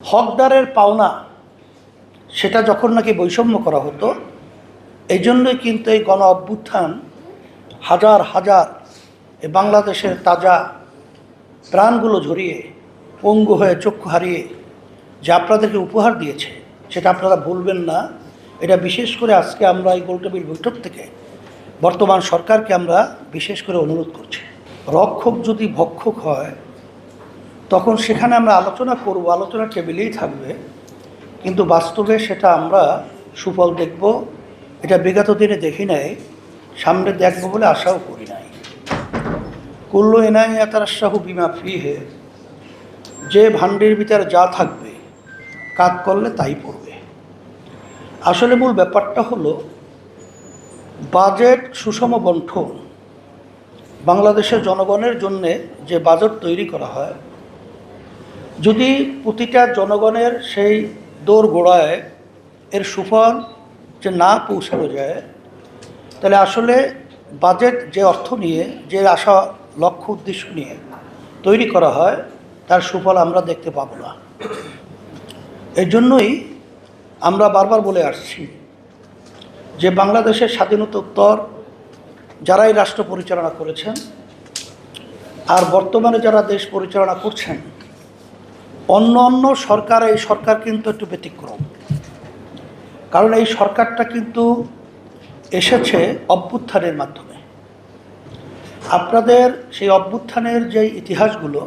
হকদারের পাওনা সেটা যখন নাকি বৈষম্য করা হতো, এই জন্যই কিন্তু এই গণ অভ্যুত্থান হাজার হাজার এই বাংলাদেশের তাজা প্রাণগুলো ঝরিয়ে পঙ্গু হয়ে চক্ষু হারিয়ে যে আপনাদেরকে উপহার দিয়েছে সেটা আপনারা ভুলবেন না। এটা বিশেষ করে আজকে আমরা এই গোলটেবিল বৈঠক থেকে বর্তমান সরকারকে আমরা বিশেষ করে অনুরোধ করছি, রক্ষক যদি ভক্ষক হয় তখন সেখানে আমরা আলোচনা করব, আলোচনা টেবিলেই থাকবে, কিন্তু বাস্তবে সেটা আমরা সুফল দেখব। এটা বিগত দিনে দেখি নাই, সামনে দেখব বলে আশাও করি নাই। কুল্লু ইনায়াতারাশাহু বিমা ফিহে, যে ভাণ্ডের ভিতরে যা থাকবে কাজ করলে তাই পড়বে। আসলে মূল ব্যাপারটা হলো বাজেট সুষম বণ্টন। বাংলাদেশের জনগণের জন্যে যে বাজেট তৈরি করা হয়, যদি প্রতিটা জনগণের সেই দৌড় গোড়ায় এর সুফল যে না পৌঁছানো যায়, তাহলে আসলে বাজেট যে অর্থ নিয়ে, যে আশা লক্ষ্য উদ্দেশ্য নিয়ে তৈরি করা হয়, তার সুফল আমরা দেখতে পাবো না। এই জন্যই আমরা বারবার বলে আসছি যে বাংলাদেশের স্বাধীনোত্তর যারাই রাষ্ট্র পরিচালনা করেছেন আর বর্তমানে যারা দেশ পরিচালনা করছেন, অন্য অন্য সরকার, এই সরকার কিন্তু একটু ব্যতিক্রম। কারণ এই সরকারটা কিন্তু এসেছে অভ্যুত্থানের মাধ্যমে। আপনাদের সেই অভ্যুত্থানের যে ইতিহাসগুলো,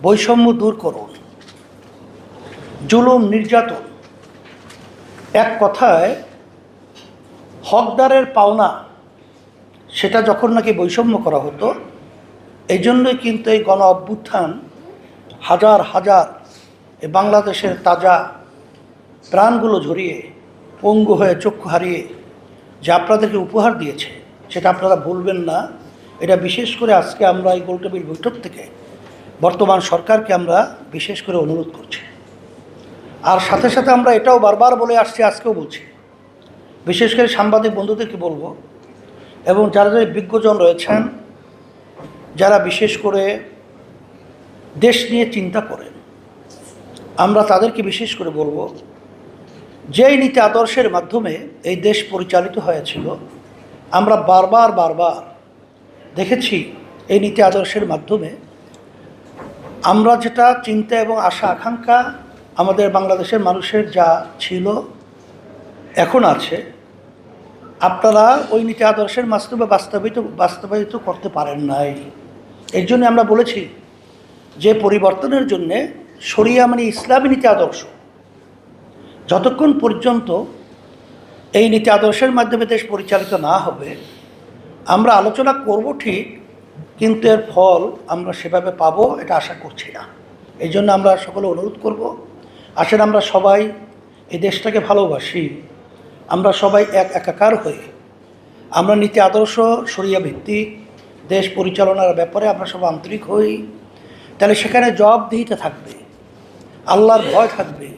বৈষম্য দূর করুন, জুলুম নির্যাতন, এক কথায় হকদারের পাওনা সেটা যখন নাকি বৈষম্য করা হতো, এই জন্যই কিন্তু এই গণ অভ্যুত্থান হাজার হাজার এই বাংলাদেশের তাজা প্রাণগুলো ঝরিয়ে পঙ্গু হয়ে চক্ষু হারিয়ে যে আপনাদেরকে উপহার দিয়েছে সেটা আপনারা ভুলবেন না। এটা বিশেষ করে আজকে আমরা এই গোলটেবিল বৈঠক থেকে বর্তমান সরকারকে আমরা বিশেষ করে অনুরোধ করছি। আর সাথে সাথে আমরা এটাও বারবার বলে আসছি, আজকেও বলছি, বিশেষ করে সাংবাদিক বন্ধুদেরকে বলবো, এবং যারা যারা বিজ্ঞজন রয়েছেন, যারা বিশেষ করে দেশ নিয়ে চিন্তা করেন, আমরা তাদেরকে বিশেষ করে বলবো, যেই নীতি আদর্শের মাধ্যমে এই দেশ পরিচালিত হয়েছিল, আমরা বারবার দেখেছি এই নীতি আদর্শের মাধ্যমে আমরা যেটা চিন্তা এবং আশা আকাঙ্ক্ষা আমাদের বাংলাদেশের মানুষের যা ছিল, এখন আছে, আপনারা ওই নীতি আদর্শের মাধ্যমে বাস্তবায়িত করতে পারেন নাই। এর জন্য আমরা বলেছি যে পরিবর্তনের জন্যে শরিয়া মানে ইসলামী নীতি আদর্শ, যতক্ষণ পর্যন্ত এই নীতি আদর্শের মাধ্যমে দেশ পরিচালিত না হবে, আমরা আলোচনা করব ঠিক, কিন্তু এর ফল আমরা সেভাবে পাবো এটা আশা করছি না। এই জন্য আমরা সকলে অনুরোধ করব, আসলে আমরা সবাই এই দেশটাকে ভালোবাসি, আমরা সবাই একাকার হয়ে আমরা নীতি আদর্শ শরিয়া ভিত্তিক দেশ পরিচালনার ব্যাপারে আমরা সব আন্তরিক হই, তাহলে সেখানে জবাবদিহিতা থাকবে, আল্লাহর ভয় থাকবে,